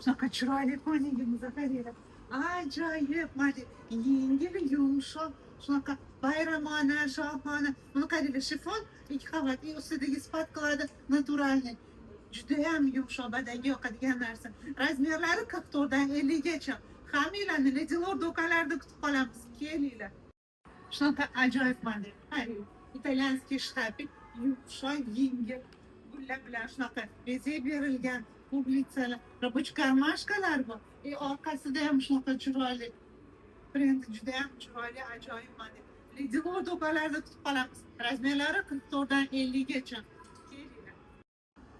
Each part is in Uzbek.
Shunaqa chiroyli ko'yningizni qaranglar. Ajoyib, mana yengil, yumshoq, shunaqa bayramona, shohona. Buni qaranglar, shifon, ikki qavat, ustidagi sipat qiladi, naturalniy. Judayam yumshoq, badanga yoqadigan narsa. Razmerlari 44 dan 50 gacha. Hammanglarni Ledilor do'konlarida kutib qolamiz. Kelinglar. Shunaqa ajoyib model. Qarang, italyanskiy shtabik, yumshoq, yengil. Gullar bilan shunaqa bezak berilgan. Publitsalar, рабочий karmashkalar bor. Orqasida ham shunaqa chiroyli. Brendi juda ham chiroyli, ajoyib model. Ledilor do'konlarida kutib qolamiz. Razmerlari 44 dan 50 gacha. Kelinglar.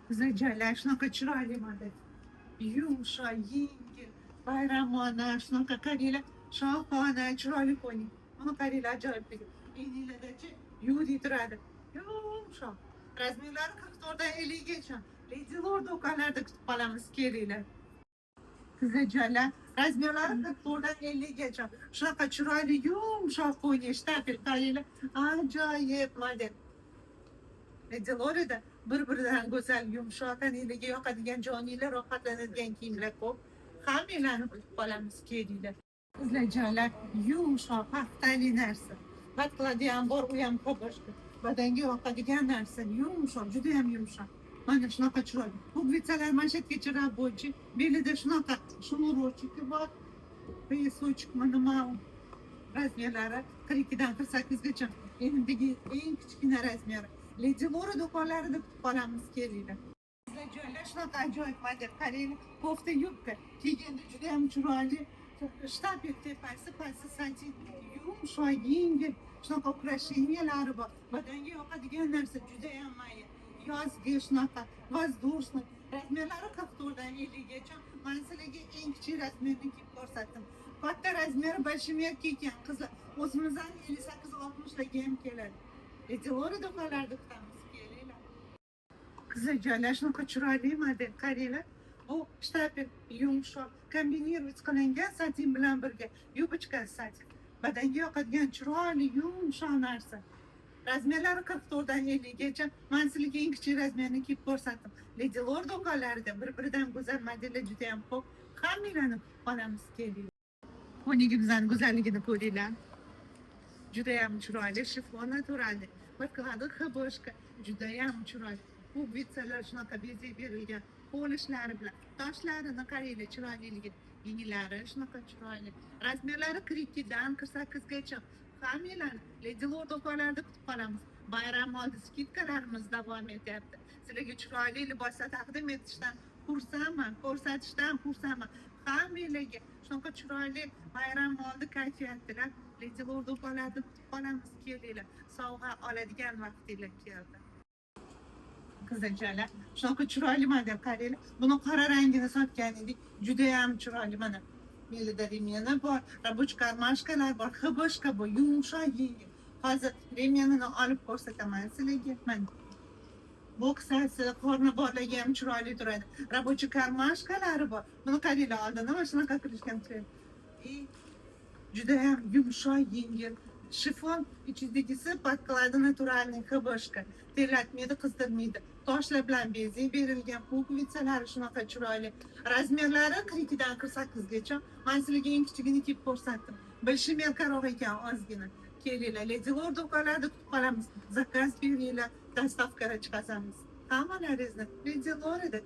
Bizlar joylar shunaqa chiroyli model. Yumshoq, yengil, bayramona, shunaqa qaranglar, shohona, chiroyli qo'ying. Buni qaranglar, ajoyibligi. Eniladachi yudi turadi. Yumshoq. Razmerlari 44 dan 50 gacha. Ledilor do'konlarida kutib qolamiz, kelinglar. Sizlar joylar razmerlari 44 dan 50 gacha. Shunaqa chiroyli, yumshoq qo'ying, shtapel qaranglar. Ajoyib model. Ledilorida bir-biridan go'zal, yumshoq, tananglarga yoqadigan, joninglar rohatlanadigan kiyimlar ko'p. Hammanglarni kutib qolamiz, kelinglar. Sizlar joylar yumshoq, paxtali narsa. Pat qiladigan bor, u ham boshqa. Badanga yoqadigan narsa, yumshoq, juda ham yumshoq. Mana shunaqa chiroyli. Pugvitsalar mashatgacha рабочий. Belida shunaqa shnurochiki bor. Поясочек nima razmerlari 42 dan 48 gacha. Endigi eng kichkina razmeri. Ledilor do'konlarida kutib qolamiz, kelinglar. Sizlar joylar shunaqa ajoyib model. Qaranglar, kofta yubka. Kiyganda juda ham chiroyli. Shtapel tepasi, pasti satin, yumshoq, yengil. Shunaqa украшениялari bor. Badanga yoqadigan narsa, juda ham mayli. Yozgi shunaqa воздушный. Razmerlari 44 dan 50 gacha. Men sizlarga eng kichik razmerni kiyib ko'rsatdim. Katta razmeri большемерка ekan, qizlar. O'zimizdan 58-60 larga ham keladi. Ledilor do'konlarida kutamiz, kelinglar. Qizlar joylar shunaqa chiroyli model, qaranglar. Bu shtapel yumshoq, kombinировать qilingan satin bilan birga. Yubочка satin. Badanga yoqadigan chiroyli, yumshoq narsa. Razmerlari 44 dan 50 gacha. Men sizlarga eng kichik razmerni kiyib ko'rsatdim. Ledilor do'konlarida bir-biridan go'zal modellar juda ham ko'p. Hammanglarni kutib qolamiz, kelinglar. Qo'yningizdan go'zalligini ko'ringlar. Juda ham chiroyli, shifon naturalniy. Bir qiladi hiboshka, juda ham chiroyli. Bu vitsalar shunaqa bezak berilgan, qo'lishlari bilan, toshlarini qaranglar, chiroyliligi. Yenglari shunaqa chiroyli. Razmerlari 42 dan 48 gacha. Hammanglarni Ledilor do'konlarida kutib qolamiz. Bayram oldi skidkalarimiz davom etyapti. Sizlarga chiroyli liboslar taqdim etishdan xursandman, ko'rsatishdan xursandman. Hammanglarga shunaqa chiroyli bayram oldi kayfiyatlar Ledilor do'konlarida kutib qolamiz, kelinglar. Sovg'a oladigan vaqtinglar keldi. Qizchalar, shunaqa chiroyli model qaranglar. Buni qora rangini sotgan edik. Juda ham chiroyli mana. Belida remeni bor, рабочий karmashkalar bor, hiboshka bor, yumshoq yengil. Hozir remenini olib ko'rsataman sizlarga. Mana. Boksasi, qorni borligi ham chiroyli turadi. Рабочий karmashkalari bor. Buni qaranglar, oldin mana shunaqa qilishgan turadi. Juda ham yumshoq, yengil. Shifon ichidagisi patqiladi naturalniy hiboshka. Terlatmaydi, qizdirmaydi. Toshlar bilan bezak berilgan, pugvitsalari shunaqa chiroyli. Razmerlari 42 dan 48 gacha. Men sizlarga eng kichigini kiyib ko'rsatdim. Большемерkaroq ekan, ozgina. Kelinglar, Ledilor do'konlarida kutib qolamiz. Zakaz beringlar, dostavkaga chiqazamiz. Hammalaringizni Ledilorida